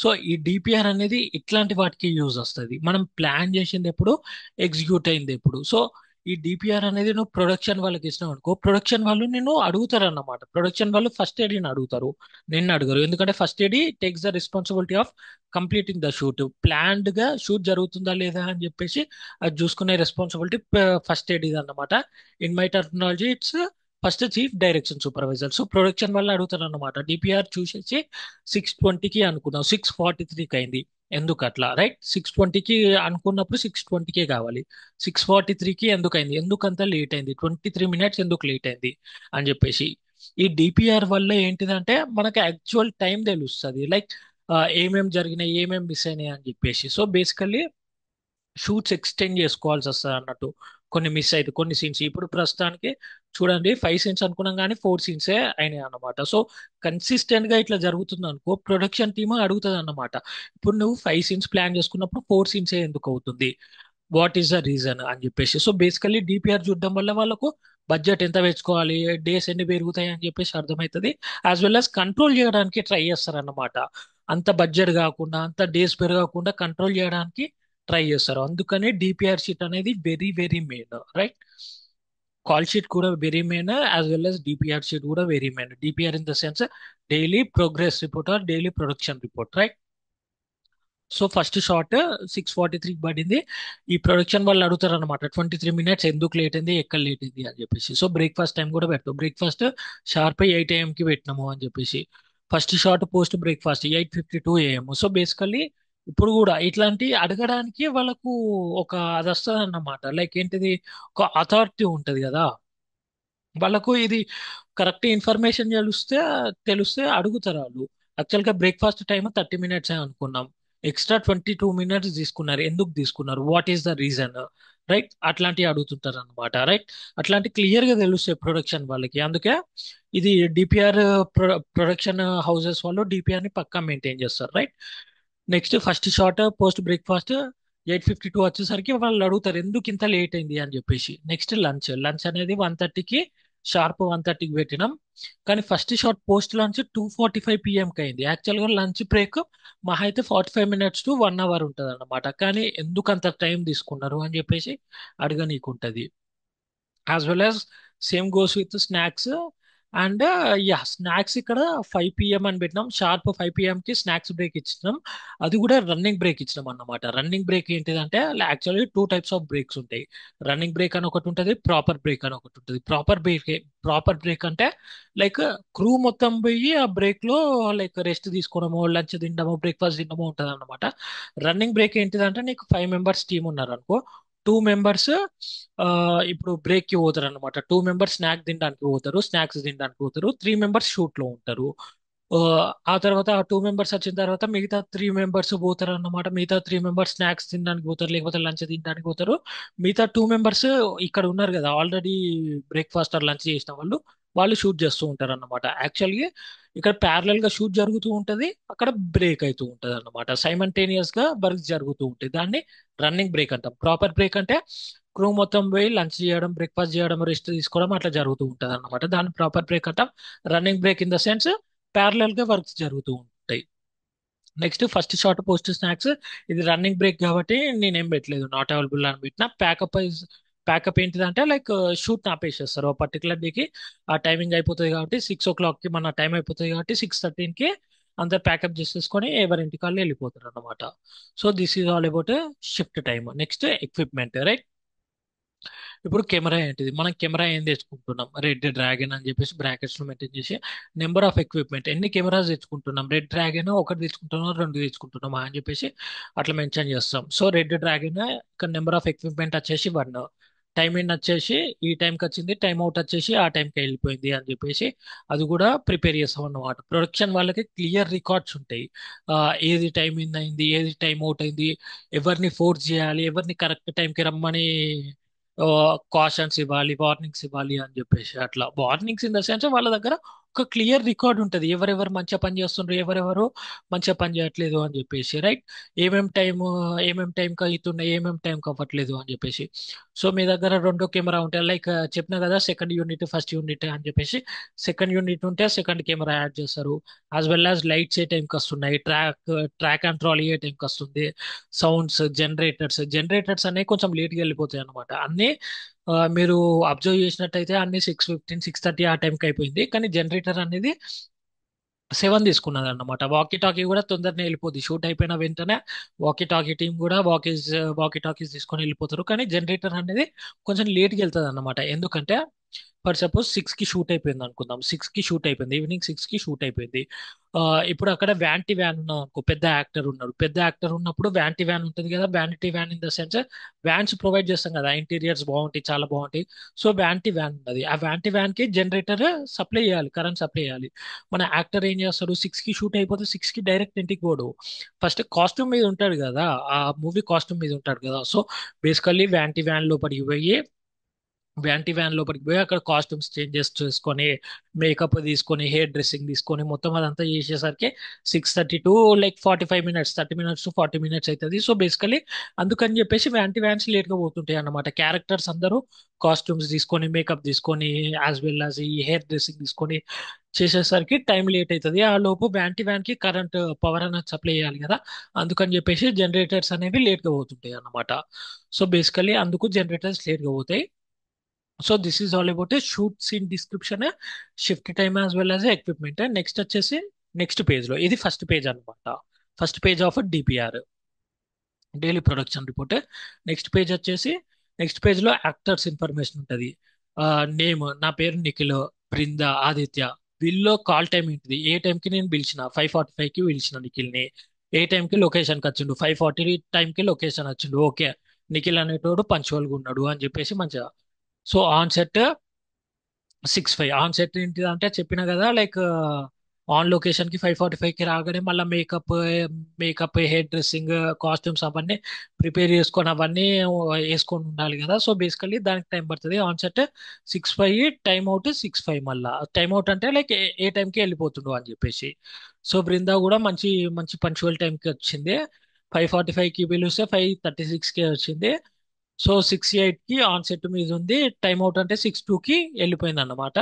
సో ఈ డిపిఆర్ అనేది ఇట్లాంటి వాటికి యూజ్ వస్తుంది. మనం ప్లాన్ చేసింది ఎప్పుడు, ఎగ్జిక్యూట్ అయింది ఎప్పుడు. సో ఈ డిపిఆర్ అనేది నువ్వు ప్రొడక్షన్ వాళ్ళకి ఇచ్చినావు అనుకో, ప్రొడక్షన్ వాళ్ళు నిన్ను అడుగుతారు అన్నమాట. ప్రొడక్షన్ వాళ్ళు ఫస్ట్ ఎడీని అడుగుతారు, నిన్ను అడగరు. ఎందుకంటే first AD takes the responsibility of completing the shoot. Planned గా షూట్ జరుగుతుందా లేదా అని చెప్పేసి అది చూసుకునే రెస్పాన్సిబిలిటీ ఫస్ట్ ఎడీది అన్నమాట. In my terminology it's first chief direction supervisor. So production వల్ల అడుగుతారు అన్నమాట. డిపిఆర్ చూసేసి 6:20కి అనుకున్నాం, 6:43కి అయింది. ఎందుకు అట్లా, రైట్? 6:20కి అనుకున్నప్పుడు 6:20కే కావాలి. 6:43కి ఎందుకు అయింది, ఎందుకు అంత లేట్ అయింది, 23 minutes ఎందుకు లేట్ అయింది అని చెప్పేసి. ఈ డిపిఆర్ వల్ల ఏంటిదంటే మనకి యాక్చువల్ టైం తెలుస్తుంది, లైక్ ఏమేం జరిగినాయి, ఏమేం మిస్ అయినాయి అని చెప్పేసి. సో బేసికల్లీ షూట్స్ ఎక్స్టెండ్ చేసుకోవాల్సి వస్తుంది అన్నట్టు. కొన్ని మిస్ అయితే కొన్ని సీన్స్, ఇప్పుడు ప్రస్తుతానికి చూడండి 5 సీన్స్ అనుకున్నాం కానీ 4 సీన్సే అయినాయి అన్నమాట. సో కన్సిస్టెంట్ గా ఇట్లా జరుగుతుంది అనుకో, ప్రొడక్షన్ టీమ్ అడుగుతుంది అన్నమాట. ఇప్పుడు నువ్వు 5 సీన్స్ ప్లాన్ చేసుకున్నప్పుడు 4 సీన్సే ఎందుకు అవుతుంది, వాట్ ఈస్ ద రీజన్ అని చెప్పేసి. సో బేసికల్లీ డిపిఆర్ చూడడం వల్ల వాళ్ళకు బడ్జెట్ ఎంత పెంచుకోవాలి, డేస్ ఎన్ని పెరుగుతాయి అని చెప్పేసి అర్థమవుతుంది. యాజ్ వెల్ యాజ్ కంట్రోల్ చేయడానికి ట్రై చేస్తారు అన్నమాట. అంత బడ్జెట్ కాకుండా, అంత డేస్ పెరగకుండా కంట్రోల్ చేయడానికి ట్రై చేస్తారు. అందుకనే డిపిఆర్ షీట్ అనేది very very main, right. Call sheet కూడా very main, as well as DPR sheet కూడా very main. DPR in the sense daily progress report or daily production report, right. So first shot 6:43కి పడింది. ఈ ప్రొడక్షన్ వాళ్ళు అడుగుతారు అనమాట, 23 minutes ఎందుకు లేట్ అయింది, ఎక్కడ లేట్ అయింది అని చెప్పేసి. సో బ్రేక్ఫాస్ట్ టైం కూడా పెట్టాం. బ్రేక్ఫాస్ట్ షార్ప్ 8 AM కి పెట్టినాము అని చెప్పేసి. First shot post breakfast 8:52 AM. So basically ఇప్పుడు కూడా ఇట్లాంటి అడగడానికి వాళ్ళకు ఒక అది వస్తుంది అన్నమాట. లైక్ ఏంటిది, ఒక అథారిటీ ఉంటది కదా వాళ్ళకు. ఇది కరెక్ట్ ఇన్ఫర్మేషన్ తెలిస్తే అడుగుతారు వాళ్ళు. యాక్చువల్గా బ్రేక్ఫాస్ట్ టైం 30 minutes అనుకున్నాం, ఎక్స్ట్రా 22 minutes తీసుకున్నారు. ఎందుకు తీసుకున్నారు, what is the reason, right. అట్లాంటివి అడుగుతుంటారు అనమాట, రైట్. అట్లాంటి క్లియర్ గా తెలుస్తాయి ప్రొడక్షన్ వాళ్ళకి. అందుకే ఇది డిపిఆర్ ప్రొడక్షన్ హౌసెస్ వాళ్ళు డిపిఆర్ ని పక్కా మెయింటైన్ చేస్తారు, right. Next, first shot post breakfast 8:52 వచ్చేసరికి వాళ్ళు అడుగుతారు ఎందుకు ఇంత లేట్ అయింది అని చెప్పేసి. నెక్స్ట్, లంచ్ అనేది 1:30కి, షార్ప్ 1:30కి పెట్టినాం. కానీ first shot post lunch 2:45 PM అయింది. యాక్చువల్గా లంచ్ బ్రేక్ మహా అయితే 45 minutes to 1 hour ఉంటుంది అన్నమాట. కానీ ఎందుకు అంత టైం తీసుకున్నారు అని చెప్పేసి అడగనీకుంటది. As well as same goes with snacks. And ya, snacks ఇక్కడ 5 PM అని పెట్టినాం. షార్ప్ 5 PM కి స్నాక్స్ బ్రేక్ ఇచ్చినాం. అది కూడా రన్నింగ్ బ్రేక్ ఇచ్చినాం అన్నమాట. రన్నింగ్ బ్రేక్ ఏంటిదంటే యాక్చువల్లీ 2 types ఆఫ్ బ్రేక్స్ ఉంటాయి. రన్నింగ్ బ్రేక్ అని ఒకటి ఉంటుంది, ప్రాపర్ బ్రేక్ అని ఒకటి ఉంటుంది. ప్రాపర్ బ్రేక్ అంటే లైక్ క్రూ మొత్తం పోయి ఆ బ్రేక్ లో లైక్ రెస్ట్ తీసుకోవడమో, లంచ్ తినడమో, బ్రేక్ఫాస్ట్ తినడమో ఉంటుంది అన్నమాట. రన్నింగ్ బ్రేక్ ఏంటిదంటే నీకు 5 members టీమ్ ఉన్నారు అనుకో, 2 members ఇప్పుడు బ్రేక్ కి పోతారు అనమాట. 2 members స్నాక్స్ తినడానికి పోతారు, 3 members షూట్ లో ఉంటారు. ఆ తర్వాత ఆ 2 మెంబర్స్ వచ్చిన తర్వాత మిగతా 3 మెంబర్స్ పోతారు అన్నమాట. మిగతా 3 మెంబర్స్ స్నాక్స్ తినడానికి పోతారు, లేకపోతే లంచ్ తినడానికి పోతారు. మిగతా 2 మెంబర్స్ ఇక్కడ ఉన్నారు కదా, ఆల్రెడీ బ్రేక్ఫాస్ట్ ఆర్ లంచ్ చేసిన వాళ్ళు, వాళ్ళు షూట్ చేస్తూ ఉంటారు అన్నమాట. యాక్చువల్గా ఇక్కడ ప్యారలల్ గా షూట్ జరుగుతూ ఉంటది, అక్కడ బ్రేక్ అవుతూ ఉంటది అన్నమాట. సైమల్టేనియస్ గా వర్క్ జరుగుతూ ఉంటుంది. దాన్ని రన్నింగ్ బ్రేక్ అంటాం. ప్రాపర్ బ్రేక్ అంటే క్రూ మొత్తం పోయి లంచ్ చేయడం, బ్రేక్ఫాస్ట్ చేయడం, రెస్ట్ తీసుకోవడం అట్లా జరుగుతూ ఉంటది అన్నమాట. దాన్ని ప్రాపర్ బ్రేక్ అంటాం. Running break in the sense parallel గా వర్క్స్ జరుగుతూ ఉంటాయి. Next first short post snacks, ఇది రన్నింగ్ బ్రేక్ కాబట్టి నేనేం పెట్టలేదు, నాట్ అవైలబుల్ అని పెట్టిన. ప్యాకప్ ఏంటిదంటే లైక్ షూట్ ఆపేసేస్తారు పర్టికులర్ డేకి. ఆ టైమింగ్ అయిపోతుంది కాబట్టి 6 o'clock కి మన టైం అయిపోతుంది కాబట్టి 6:13కి అందరు ప్యాకప్ చేసేసుకొని ఎవరింటి కాళ్ళు వెళ్ళిపోతారు అన్నమాట. So this is all about shift time. Next equipment, right? ఇప్పుడు కెమెరా ఏంటిది, మనం కెమెరా ఏం తెచ్చుకుంటున్నాం, రెడ్ డ్రాగన్ అని చెప్పేసి బ్రాకెట్స్ లో మెయింటైన్ చేసి నెంబర్ ఆఫ్ ఎక్విప్మెంట్, ఎన్ని కెమెరాస్ తెచ్చుకుంటున్నాం, రెడ్ డ్రాగన్ ఒకటి తెచ్చుకుంటున్నాం, రెండు తెచ్చుకుంటున్నామా అని చెప్పేసి అట్లా మెన్షన్ చేస్తాం. సో రెడ్ డ్రాగన్ ఇక్కడ నెంబర్ ఆఫ్ ఎక్విప్మెంట్ వచ్చేసి 1, టైం ఇన్ వచ్చేసి ఈ టైంకి వచ్చింది, టైం అవుట్ వచ్చేసి ఆ టైంకి వెళ్ళిపోయింది అని చెప్పేసి అది కూడా ప్రిపేర్ చేస్తాం అన్నమాట. ప్రొడక్షన్ వాళ్ళకి క్లియర్ రికార్డ్స్ ఉంటాయి. ఆ, ఏది టైం ఇన్ అయింది, ఏది టైం అవుట్ అయింది, ఎవరిని ఫోర్స్ చేయాలి, ఎవరిని కరెక్ట్ టైంకి రమ్మని కాషన్స్ ఇవ్వాలి, వార్నింగ్స్ ఇవ్వాలి అని చెప్పేసి. అట్లా వార్నింగ్స్ ఇన్ ద సెన్స్ వాళ్ళ దగ్గర ఒక క్లియర్ రికార్డ్ ఉంటుంది, ఎవరెవరు మంచిగా పని చేస్తుండ్రు, ఎవరెవరు మంచిగా పని చేయట్లేదు అని చెప్పేసి, రైట్? ఏమేం టైంకి అవుతున్నాయి, ఏమేం టైంకి అవ్వట్లేదు అని చెప్పేసి. సో మీ దగ్గర రెండో కెమెరా ఉంటాయి, లైక్ చెప్పిన కదా సెకండ్ యూనిట్ ఫస్ట్ యూనిట్ అని చెప్పేసి. సెకండ్ యూనిట్ ఉంటే సెకండ్ కెమెరా యాడ్ చేస్తారు. యాజ్ వెల్ యాజ్ లైట్స్ ఏ టైంకి వస్తున్నాయి, ట్రాక్ అండ్ ట్రాలీ ఏ టైంకి వస్తుంది, సౌండ్స్, జనరేటర్స్ అనేవి కొంచెం లేట్గా వెళ్ళిపోతాయి అనమాట. అన్ని మీరు అబ్జర్వ్ చేసినట్టయితే అన్ని 6:15 6:30 ఆ టైంకి అయిపోయింది, కానీ జనరేటర్ అనేది 7 తీసుకున్నది అన్నమాట. వాకీ టాకీ కూడా తొందరనే వెళ్ళిపోద్ది, షూట్ అయిపోయిన వెంటనే వాకీ టాకీ టీం కూడా వాకీ టాకీస్ తీసుకొని వెళ్ళిపోతారు. కానీ జనరేటర్ అనేది కొంచెం లేట్కి వెళ్తుంది అన్నమాట. ఎందుకంటే ఫర్ సపోజ్ 6కి షూట్ అయిపోయింది అనుకుందాం, 6కి షూట్ అయిపోయింది, ఈవినింగ్ 6కి షూట్ అయిపోయింది. ఇప్పుడు అక్కడ వ్యానిటీ వ్యాన్ ఉన్నాం అనుకో, పెద్ద యాక్టర్ ఉన్నాడు, పెద్ద యాక్టర్ ఉన్నప్పుడు వ్యానిటీ వ్యాన్ ఉంటుంది కదా. Vanity van in the sense vans provide చేస్తాం కదా, ఇంటీరియర్స్ బాగుంటాయి, చాలా బాగుంటాయి. సో వ్యానిటీ వ్యాన్ ఉన్నది, ఆ వ్యానిటీ వ్యాన్ కి జనరేటర్ సప్లై చేయాలి, కరెంట్ సప్లై చేయాలి. మన యాక్టర్ ఏం చేస్తాడు, 6కి షూట్ అయిపోతే 6కి డైరెక్ట్ ఇంటికి పోడు, ఫస్ట్ కాస్ట్యూమ్ మీద ఉంటాడు కదా, ఆ మూవీ కాస్ట్యూమ్ మీద ఉంటాడు కదా. సో బేసికల్లీ వ్యానిటీ వ్యాన్ లోపలికి పోయి లోపలికి పోయి అక్కడ కాస్ట్యూమ్స్ చేంజెస్ చేసుకొని, మేకప్ తీసుకొని, హెయిర్ డ్రెస్సింగ్ తీసుకొని, మొత్తం అదంతా చేసేసరికి 6:30 to like 45 minutes, 30 minutes to 40 minutes అవుతుంది. సో బేసికలీ అందుకని చెప్పేసి వ్యాన్స్ లేట్ గా పోతుంటాయి అన్నమాట. క్యారెక్టర్స్ అందరూ కాస్ట్యూమ్స్ తీసుకొని, మేకప్ తీసుకొని, యాజ్ వెల్ యాజ్ ఈ హెయిర్ డ్రెస్సింగ్ తీసుకొని చేసేసరికి టైం లేట్ అవుతుంది. ఆ లోపు వ్యాన్ కి కరెంట్ పవర్ అనేది సప్లై చేయాలి కదా, అందుకని చెప్పేసి జనరేటర్స్ అనేవి లేట్ గా పోతుంటాయి అన్నమాట. సో బేసికలీ అందుకు జనరేటర్స్ లేట్ గా పోతాయి. So this is all about a shoot scene description, shift time as well as equipment. Next వచ్చేసి నెక్స్ట్ పేజ్ లో, ఇది ఫస్ట్ పేజ్ అన్నమాట, first page of DPR, daily production report. Next page వచ్చేసి నెక్స్ట్ పేజ్ లో యాక్టర్స్ ఇన్ఫర్మేషన్ ఉంటుంది. నేమ్, నా పేరు నిఖిల్, బృంద, ఆదిత్య, వీళ్ళలో కాల్ టైం ఏంటిది, ఏ టైంకి నేను పిలిచిన, 5:45కి పిలిచిన నిఖిల్ని, ఏ టైంకి లొకేషన్కి వచ్చిండు, 5:40 టైంకి లొకేషన్ వచ్చిండు, ఓకే, నిఖిల్ అనేటోడు పంచువల్గా ఉన్నాడు అని చెప్పేసి మంచిగా. So on set 6:05, on set ఏంటిది అంటే చెప్పిన కదా, లైక్ ఆన్ లొకేషన్ కి 5:45కి రాగానే మళ్ళీ మేకప్, హెయిర్ డ్రెస్సింగ్, కాస్ట్యూమ్స్ అవన్నీ ప్రిపేర్ చేసుకొని అవన్నీ వేసుకొని ఉండాలి కదా. సో బేసికలీ దానికి టైం పడుతుంది. ఆన్ సెట్ 6:05, టైం అవుట్ 6:05, మళ్ళీ టైం అవుట్ అంటే లైక్ ఏ టైంకి వెళ్ళిపోతుండో అని చెప్పేసి. సో బృందా కూడా మంచి మంచి పంచువల్ టైంకి వచ్చింది, 5:45కి పిలిస్తే 5:36కి వచ్చింది. సో 6:08కి ఆన్ సెట్ మీద ఉంది, టైం అవుట్ అంటే 6:02కి వెళ్ళిపోయింది అన్నమాట.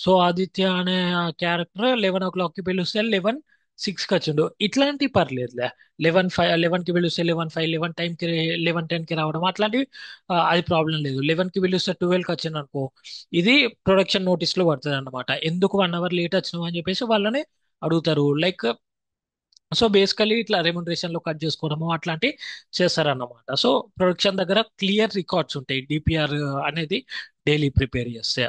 సో ఆదిత్య అనే క్యారెక్టర్ 11 o'clockకి పిలిస్తే 11:06కి వచ్చిండు. ఇట్లాంటి పర్లేదులే, 11:05, 11కి పిలిస్తే 11:05, 11:10కి 11:10కి రావడం అట్లాంటివి అది ప్రాబ్లం లేదు. 11కి పిలిస్తే 12కి వచ్చింది అనుకో, ఇది ప్రొడక్షన్ నోటీస్ లో పడుతుంది అన్నమాట. ఎందుకు 1 hour లేట్ వచ్చినావు అని చెప్పేసి వాళ్ళని అడుగుతారు. లైక్ సో బేసికలీ ఇట్లా రెమ్యునరేషన్ లో కట్ చేసుకోవడము అట్లాంటి చేస్తారన్నమాట. సో ప్రొడక్షన్ దగ్గర క్లియర్ రికార్డ్స్ ఉంటాయి, డిపిఆర్ అనేది డైలీ ప్రిపేర్ చేస్తే.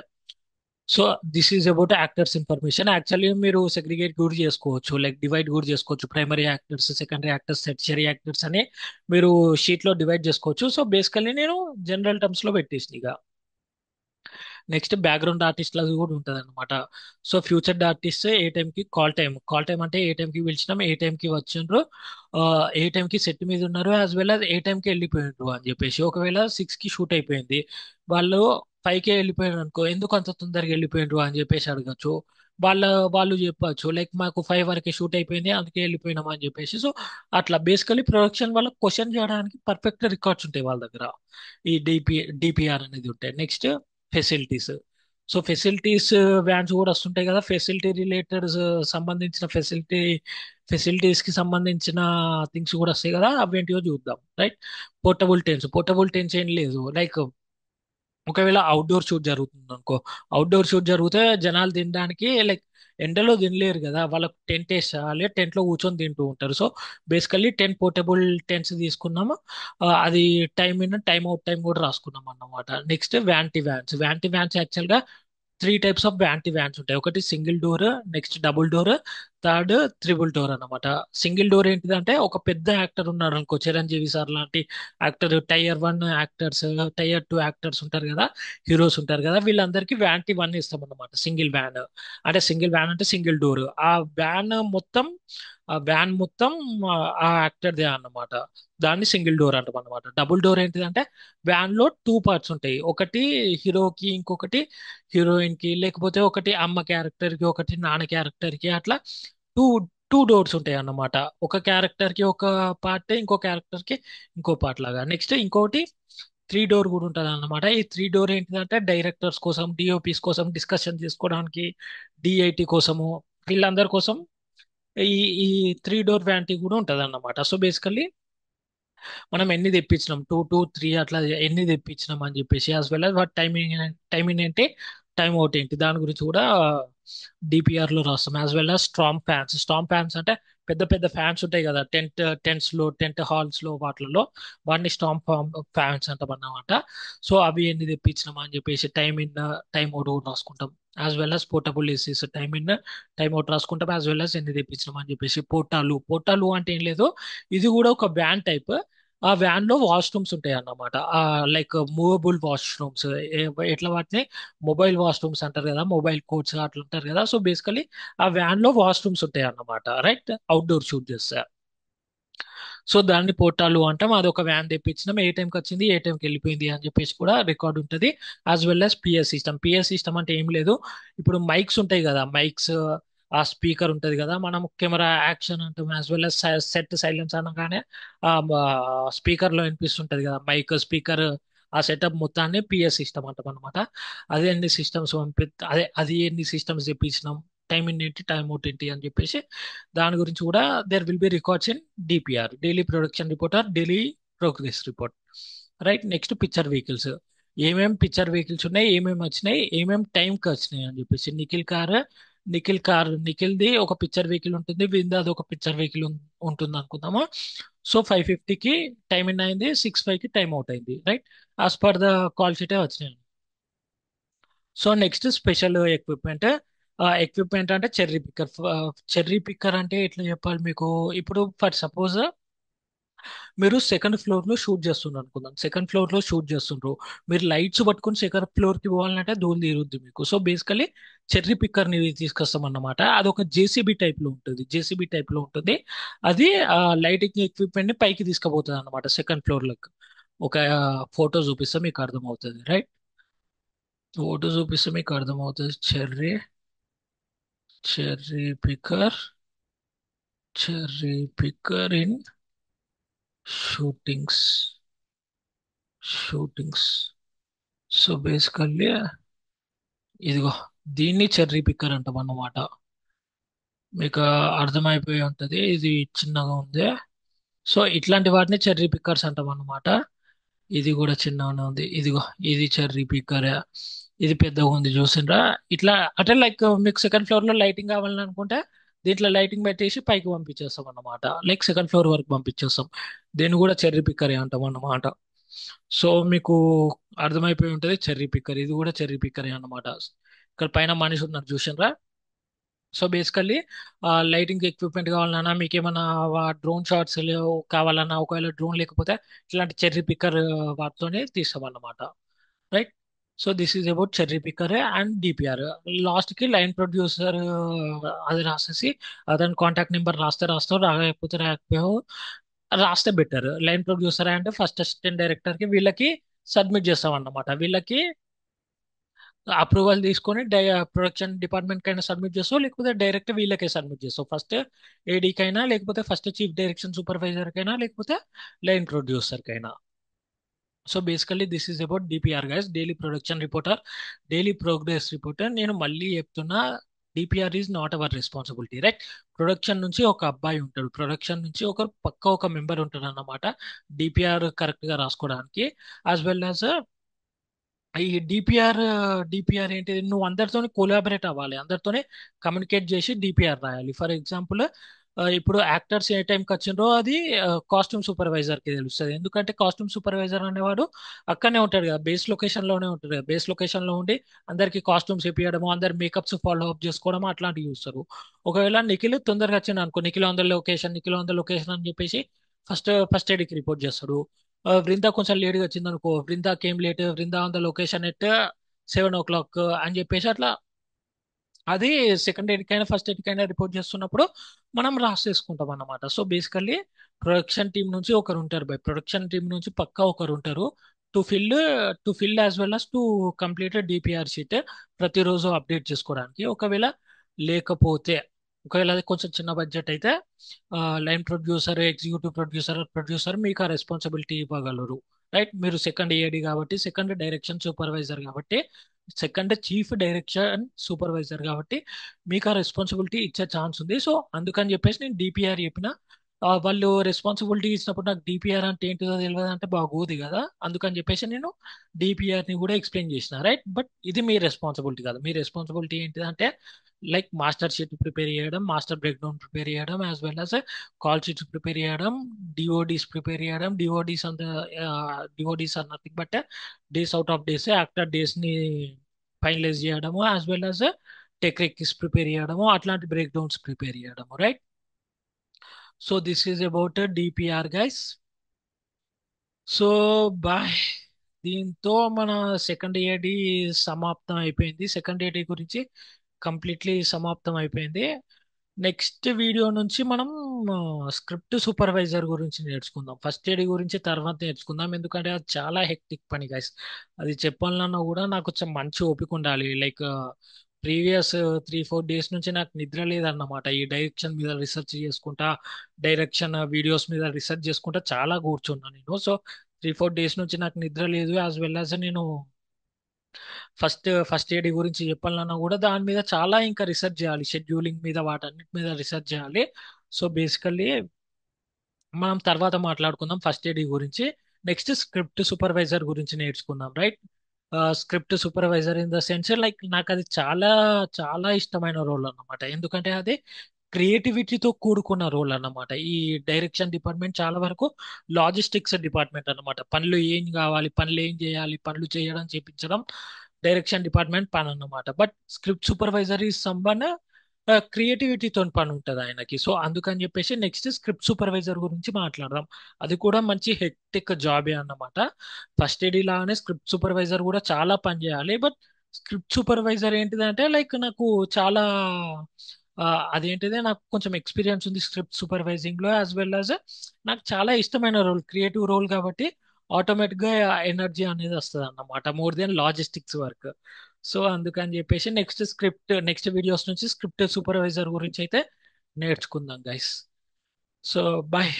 So this is about actors information. Actually మీరు సెగ్రిగేట్ కూడా చేసుకోవచ్చు, లైక్ డివైడ్ కూడా చేసుకోవచ్చు, primary actors, secondary actors, tertiary actors అని మీరు షీట్ లో డివైడ్ చేసుకోవచ్చు. సో బేసికలీ నేను జనరల్ టర్మ్స్ లో పెట్టేసిన ఇక. నెక్స్ట్ బ్యాక్గ్రౌండ్ ఆర్టిస్ట్ లాగా కూడా ఉంటుంది అనమాట. సో ఫ్యూచర్ ఆర్టిస్ట్ ఏ టైంకి కాల్ టైం అంటే ఏ టైంకి పిలిచినాం, ఏ టైంకి వచ్చిండ్రు, ఆ, ఏ టైంకి సెట్ మీద ఉన్నారు, యాజ్ వెల్ as ఏ టైంకి వెళ్ళిపోయిండ్రు అని చెప్పేసి. ఒకవేళ 6కి షూట్ అయిపోయింది, వాళ్ళు 5కే వెళ్ళిపోయారు అనుకో, ఎందుకు అంత తొందరగా వెళ్ళిపోయిండ్రు అని చెప్పేసి అడగచ్చు. వాళ్ళ వాళ్ళు చెప్పచ్చు లైక్ మాకు 5 వరకే షూట్ అయిపోయింది అందుకే వెళ్ళిపోయినాం అని చెప్పేసి. సో అట్లా బేసికలీ ప్రొడక్షన్ వాళ్ళ క్వశ్చన్ చేయడానికి పర్ఫెక్ట్ రికార్డ్స్ ఉంటాయి వాళ్ళ దగ్గర. ఈ డిపిఆర్ అనేది ఉంటాయి. Next facilities. So facilities vans కూడా వస్తుంటాయి కదా, ఫెసిలిటీ రిలేటెడ్ సంబంధించిన ఫెసిలిటీస్ కి సంబంధించిన థింగ్స్ కూడా వస్తాయి కదా, అవేంటివో చూద్దాం. రైట్. పోర్టబుల్ టెన్స్ ఏం లేదు. లైక్ ఒకవేళ అవుట్డోర్ షూట్ జరుగుతుంది అనుకో, అవుట్డోర్ షూట్ జరిగితే జనాలు తినడానికి లైక్ ఎండలో తినలేరు కదా, వాళ్ళకి టెంట్ వేసాలి, టెంట్ లో కూర్చొని తింటూ ఉంటారు. సో బేసికల్లీ 10 పోర్టబుల్ టెంట్స్ తీసుకున్నాము. అది time in time out time కూడా రాసుకున్నాం అన్నమాట. నెక్స్ట్ వ్యాంటీ వ్యాన్స్ యాక్చువల్ గా 3 టైప్స్ ఆఫ్ వ్యాంటీ వ్యాన్స్ ఉంటాయి. ఒకటి single door, next double door, third triple door అన్నమాట. సింగిల్ డోర్ ఏంటిదంటే ఒక పెద్ద యాక్టర్ ఉన్నారు అనుకో, చిరంజీవి సార్ లాంటి actor, tier 1 actors, tier 2 actors ఉంటారు కదా, హీరోస్ ఉంటారు కదా, వీళ్ళందరికీ వ్యాన్ ఇస్తాం అన్నమాట. సింగిల్ వ్యాన్ అంటే సింగిల్ డోర్. వ్యాన్ మొత్తం ఆ వ్యాన్ మొత్తం ఆ యాక్టర్దే అన్నమాట. దాన్ని సింగిల్ డోర్ అంటాం అన్నమాట. డబుల్ డోర్ ఏంటిదంటే వ్యాన్ లో 2 పార్ట్స్ ఉంటాయి. ఒకటి హీరోకి, ఇంకొకటి హీరోయిన్ కి, లేకపోతే ఒకటి అమ్మ క్యారెక్టర్ కి, ఒకటి నాన్న క్యారెక్టర్ కి, అట్లా టూ టూ డోర్స్ ఉంటాయి అన్నమాట. ఒక క్యారెక్టర్ కి ఒక పార్ట్, ఇంకో క్యారెక్టర్ కి ఇంకో పార్ట్ లాగా. నెక్స్ట్ ఇంకోటి 3 డోర్ కూడా ఉంటుంది అన్నమాట. ఈ 3 డోర్ ఏంటిదంటే డైరెక్టర్స్ కోసం, డిఓపిస్ కోసం డిస్కషన్ చేసుకోవడానికి, డిఐటి కోసము, వీళ్ళందరి కోసం ఈ ఈ 3 డోర్ వ్యాంటీ కూడా ఉంటది అన్నమాట. సో బేసికల్లీ మనం ఎన్ని తెప్పించినాం, 2 2 3 అట్లా ఎన్ని తెప్పించినాం అని చెప్పేసి, యాజ్ వెల్ as వాటి టైమింగ్ ఏంటి, టైం అవుట్ ఏంటి, దాని గురించి కూడా డిపిఆర్ లో రాస్తాం. As well as storm fans అంటే పెద్ద పెద్ద ఫ్యాన్స్ ఉంటాయి కదా, టెంట్ హాల్స్ లో వాటిలలో, వాటిని ఫ్యాన్స్ అంటాం అన్నమాట. సో అవి ఎన్ని తెప్పించినాం అని చెప్పేసి టైం ఇన్ టైం అవుట్ కూడా రాసుకుంటాం. As well as portable ACs time in time out రాసుకుంటాం, యాజ్ వెల్ as ఎన్ని తెప్పించినాం అని చెప్పేసి. పోర్టాలు అంటే ఏం లేదు, ఇది కూడా ఒక వ్యాన్ టైప్. ఆ వ్యాన్ లో వాష్రూమ్స్ ఉంటాయి అన్నమాట. లైక్ మూవబుల్ వాష్రూమ్స్, ఎట్లా వాటిని మొబైల్ వాష్రూమ్స్ అంటారు కదా, మొబైల్ కోర్ట్స్ అట్లా ఉంటారు కదా. సో బేసికలీ ఆ వ్యాన్ లో వాష్రూమ్స్ ఉంటాయి అన్నమాట. రైట్. అవుట్డోర్ షూట్ చేస్తా. సో దాన్ని పోర్టాలు అంటాం. అది ఒక వ్యాన్ తెప్పించినాం, ఏ టైంకి వచ్చింది, ఏ టైంకి వెళ్ళిపోయింది అని చెప్పేసి కూడా రికార్డ్ ఉంటుంది. As well as PS system అంటే ఏం లేదు, ఇప్పుడు మైక్స్ ఉంటాయి కదా, మైక్స్, ఆ స్పీకర్ ఉంటది కదా, మనం కెమెరా యాక్షన్ అంటాం, as well as set silence అనగానే ఆ స్పీకర్ లో వినిపిస్తుంటది కదా, మైక్ స్పీకర్, ఆ సెటప్ మొత్తాన్ని పిఎస్ సిస్టమ్ అంటాం అనమాట. అదే ఎన్ని సిస్టమ్స్ అది ఎన్ని సిస్టమ్స్ తెప్పించినాం, టైం ఇన్ ఏంటి, టైం అవుట్ ఏంటి అని చెప్పేసి దాని గురించి కూడా there will be records in DPR, daily production report or daily progress report. Right. Next picture vehicles. ఏమేం పిక్చర్ వెహికల్స్ ఉన్నాయి, ఏమేమి వచ్చినాయి, ఏమేం టైంకి వచ్చినాయి అని చెప్పేసి. నిఖిల్ది ఒక పిక్చర్ వెహికల్ ఉంటుంది, విందాది ఒక పిక్చర్ వెహికల్ ఉంటుంది అనుకుందామా. సో 5:50కి టైం ఇన్ అయింది, 6:05కి టైం అవుట్ అయింది. Right. As per the call షీటే వచ్చినాయి. సో నెక్స్ట్ స్పెషల్ ఎక్విప్మెంట్ అంటే చెర్రీ పిక్కర్ అంటే ఎట్లా చెప్పాలి మీకు. ఇప్పుడు ఫర్ సపోజ్ మీరు సెకండ్ ఫ్లోర్ లో షూట్ చేస్తున్నారు అనుకుందాం, సెకండ్ ఫ్లోర్ లో షూట్ చేస్తుండ్రు, మీరు లైట్స్ పట్టుకుని సెకండ్ ఫ్లోర్ కి పోవాలంటే ధూళి తీరుద్ది మీకు. సో బేసికలీ చెర్రీ పిక్కర్ ని తీసుకొస్తాం అన్నమాట. అది ఒక జేసీబీ టైప్ లో ఉంటుంది. అది లైటింగ్ ఎక్విప్మెంట్ ని పైకి తీసుకుపోతుంది అన్నమాట, సెకండ్ ఫ్లోర్ లకు. ఒక ఫోటో చూపిస్తే మీకు అర్థమవుతుంది. రైట్. ఫోటో చూపిస్తే మీకు అర్థమవుతుంది. Cherry picker cherry picker in shootings shootings. So basically ఇదిగో, దీన్ని చెర్రీ పిక్కర్ అంటాం అన్నమాట. మీకు అర్థమైపోయి ఉంటది, ఇది చిన్నగా ఉంది. సో ఇట్లాంటి వాటిని చెర్రీ పిక్కర్స్ అంటాం అన్నమాట. ఇది కూడా చిన్నగానే ఉంది, ఇదిగో, ఇది చెర్రీ పిక్కర్. ఇది పెద్దగా ఉంది చూసిండ్రా. ఇట్లా అంటే లైక్ మీకు సెకండ్ ఫ్లోర్ లో లైటింగ్ కావాలని అనుకుంటే దీంట్లో లైటింగ్ పెట్టేసి పైకి పంపించేస్తాం అన్నమాట, లైక్ సెకండ్ ఫ్లోర్ వరకు పంపించేస్తాం. దీన్ని కూడా చెర్రీ పిక్కర్ అంటాం అన్నమాట. సో మీకు అర్థమైపోయి ఉంటది, చెర్రీ పిక్కర్, ఇది కూడా చెర్రీ పిక్కర్ అన్నమాట. ఇక్కడ పైన మనిషి ఉన్నారు చూసిండ్రా. సో బేసికల్లీ లైటింగ్ ఎక్విప్మెంట్ కావాలన్నా, మీకు ఏమైనా డ్రోన్ షాట్స్ కావాలన్నా, ఒకవేళ డ్రోన్ లేకపోతే ఇట్లాంటి చెర్రీ పిక్కర్ వాటితోనే తీస్తాం అన్నమాట. Right. So this is about cherry picker and DPR. Last కి లైన్ ప్రొడ్యూసర్ అది రాసేసి అతని కాంటాక్ట్ నెంబర్ రాస్తావు, రాకపోతే రాస్తే బెటర్. లైన్ ప్రొడ్యూసర్ అంటే ఫస్ట్ అసిస్టెంట్ డైరెక్టర్ కి వీళ్ళకి సబ్మిట్ చేస్తాం అన్నమాట. వీళ్ళకి అప్రూవల్ తీసుకొని ప్రొడక్షన్ డిపార్ట్మెంట్ కైనా సబ్మిట్ చేస్తావు, లేకపోతే డైరెక్ట్ వీళ్ళకే సబ్మిట్ చేస్తావు. ఫస్ట్ ఏడీకైనా, లేకపోతే ఫస్ట్ చీఫ్ డైరెక్షన్ సూపర్వైజర్ కైనా, లేకపోతే లైన్ ప్రొడ్యూసర్ కైనా. So basically this is about DPR guys, daily production reporter, daily progress reporter. నేను మళ్ళీ చెప్తున్నా, DPR is not our responsibility, right? Production నుంచి ఒక అబ్బాయి ఉంటాడు, ప్రొడక్షన్ నుంచి ఒక మెంబర్ ఉంటాడు అన్నమాట, డిపిఆర్ కరెక్ట్ గా రాసుకోవడానికి. యాజ్ వెల్ యాజ్ ఈ డిపిఆర్ ఏంటిది, నువ్వు అందరితోని కొలాబరేట్ అవ్వాలి, అందరితోనే కమ్యూనికేట్ చేసి డిపిఆర్ రాయాలి. ఫర్ ఎగ్జాంపుల్, ఇప్పుడు యాక్టర్స్ ఏ టైంకి వచ్చిండ్రో అది కాస్ట్యూమ్ సూపర్వైజర్ కి తెలుస్తుంది. ఎందుకంటే కాస్ట్యూమ్ సూపర్వైజర్ అనేవాడు అక్కడనే ఉంటాడు కదా, బేస్ లొకేషన్ లోనే ఉంటాడు కదా. బేస్ లొకేషన్ లో ఉండి అందరికి కాస్ట్యూమ్స్ ఇప్పించడము, అందరి మేకప్స్ ఫాలో అప్ చేసుకోవడం అట్లాంటివి చూస్తారు. ఒకవేళ నిఖిల్ తొందరగా వచ్చిండు అనుకో, నిఖిల్ ఆన్ ద లొకేషన్ అని చెప్పేసి ఫస్ట్ ఎయిడ్కి రిపోర్ట్ చేస్తాడు. బృందా కొంచెం లేట్గా వచ్చింది అనుకో, బృందాకి ఏం late, Brinda on the location at 7 o'clock అని చెప్పేసి అట్లా అది సెకండ్ ఎయిడ్కైనా ఫస్ట్ ఎయిడ్కైనా రిపోర్ట్ చేస్తున్నప్పుడు మనం రాసేసుకుంటాం అన్నమాట. సో బేసికల్లీ ప్రొడక్షన్ టీం నుంచి ఒకరు ఉంటారు, బై ప్రొడక్షన్ టీం నుంచి పక్కా ఒకరు ఉంటారు to fill to fill as well as to complete DPR sheet, ప్రతిరోజు అప్డేట్ చేసుకోవడానికి. లేకపోతే ఒకవేళ అది కొంచెం చిన్న బడ్జెట్ అయితే లైన్ ప్రొడ్యూసర్, ప్రొడ్యూసర్ మీకు ఆ రెస్పాన్సిబిలిటీ ఇవ్వగలరు, రైట్? మీరు సెకండ్ ఏడి కాబట్టి, సెకండ్ డైరెక్షన్ సూపర్వైజర్ కాబట్టి, సెకండ్ చీఫ్ డైరెక్షన్ సూపర్వైజర్ కాబట్టి మీకు ఆ రెస్పాన్సిబిలిటీ ఇచ్చే ఛాన్స్ ఉంది. సో అందుకని చెప్పేసి నేను డిపిఆర్ చెప్పిన. వాళ్ళు రెస్పాన్సిబిలిటీ ఇచ్చినప్పుడు నాకు డిపిఆర్ అంటే ఏంటిదో తెలియదు అంటే బాగోదు కదా, అందుకని చెప్పేసి నేను డిపిఆర్ ని కూడా ఎక్స్ప్లెయిన్ చేసిన, రైట్? బట్ ఇది మీ రెస్పాన్సిబిలిటీ కాదు. మీ రెస్పాన్సిబిలిటీ ఏంటిదంటే లైక్ మాస్టర్ షీట్ ప్రిపేర్ చేయడం, మాస్టర్ బ్రేక్ డౌన్ ప్రిపేర్ చేయడం, as well as call sheets prepare చేయడం, డిఓడీస్ ప్రిపేర్ చేయడం. DODs are nothing but days out of days, actor days ని ఫైనలైజ్ చేయడము, as well as tech recces prepare చేయడము, అట్లాంటి బ్రేక్ డౌన్స్ ప్రిపేర్ చేయడము, right? So this is about DPR guys. So bye. దీంతో మన సెకండ్ ఏడి సమాప్తం అయిపోయింది. సెకండ్ ఏడి గురించి కంప్లీట్లీ సమాప్తం అయిపోయింది. నెక్స్ట్ వీడియో నుంచి మనం స్క్రిప్ట్ సూపర్వైజర్ గురించి నేర్చుకుందాం. ఫస్ట్ ఎయిడ్ గురించి తర్వాత నేర్చుకుందాం, ఎందుకంటే అది చాలా హెక్టిక్ పని గైస్. అది చెప్పాలన్నా కూడా నాకు కొంచెం మంచి ఓపిక ఉండాలి. లైక్ ప్రీవియస్ 3-4 డేస్ నుంచి నాకు నిద్ర లేదన్నమాట. ఈ డైరెక్షన్ మీద రీసెర్చ్ చేసుకుంటా, డైరెక్షన్ వీడియోస్ మీద రీసెర్చ్ చేసుకుంటా చాలా కూర్చున్నాను నేను. సో 3-4 డేస్ నుంచి నాకు నిద్ర లేదు. యాజ్ వెల్ యాజ్ నేను ఫస్ట్ ఎయిడ్ గురించి చెప్పాలన్నా కూడా దాని మీద చాలా ఇంకా రీసెర్చ్ చేయాలి, షెడ్యూలింగ్ మీద, వాటన్నిటి మీద రీసెర్చ్ చేయాలి. సో బేసికల్లీ మనం తర్వాత మాట్లాడుకుందాం ఫస్ట్ ఎయిడ్ గురించి. నెక్స్ట్ స్క్రిప్ట్ సూపర్వైజర్ గురించి నేర్చుకుందాం, right? Script supervisor in the sense like నాకు అది చాలా చాలా ఇష్టమైన రోల్ అన్నమాట. ఎందుకంటే అది క్రియేటివిటీతో కూడుకున్న రోల్ అన్నమాట. ఈ డైరెక్షన్ డిపార్ట్మెంట్ చాలా వరకు లాజిస్టిక్స్ డిపార్ట్మెంట్ అన్నమాట. పనులు ఏం కావాలి, పనులు ఏం చేయాలి, పనులు చేయడం, చేపించడం డైరెక్షన్ డిపార్ట్మెంట్ పని అన్నమాట. బట్ స్క్రిప్ట్ సూపర్వైజర్ ఈ సంబంధ క్రియేటివిటీతో పని ఉంటుంది ఆయనకి. సో అందుకని చెప్పేసి నెక్స్ట్ స్క్రిప్ట్ సూపర్వైజర్ గురించి మాట్లాడదాం. అది కూడా మంచి హెక్టిక్ జాబే అన్నమాట. ఫస్ట్ ఎయిడ్ లాగానే స్క్రిప్ట్ సూపర్వైజర్ కూడా చాలా పని చేయాలి. బట్ స్క్రిప్ట్ సూపర్వైజర్ ఏంటిదంటే లైక్ నాకు చాలా ఆ, అదేంటిదే నాకు కొంచెం ఎక్స్పీరియన్స్ ఉంది స్క్రిప్ట్ సూపర్వైజింగ్ లో, యాజ్ వెల్ యాజ్ నాకు చాలా ఇష్టమైన రోల్, క్రియేటివ్ రోల్ కాబట్టి ఆటోమేటిక్ గా ఎనర్జీ అనేది వస్తుంది అన్నమాట, more than logistics work. So అందుకని చెప్పేసి నెక్స్ట్ వీడియోస్ నుంచి స్క్రిప్ట్ సూపర్వైజర్ గురించి అయితే నేర్చుకుందాం గైస్. So bye.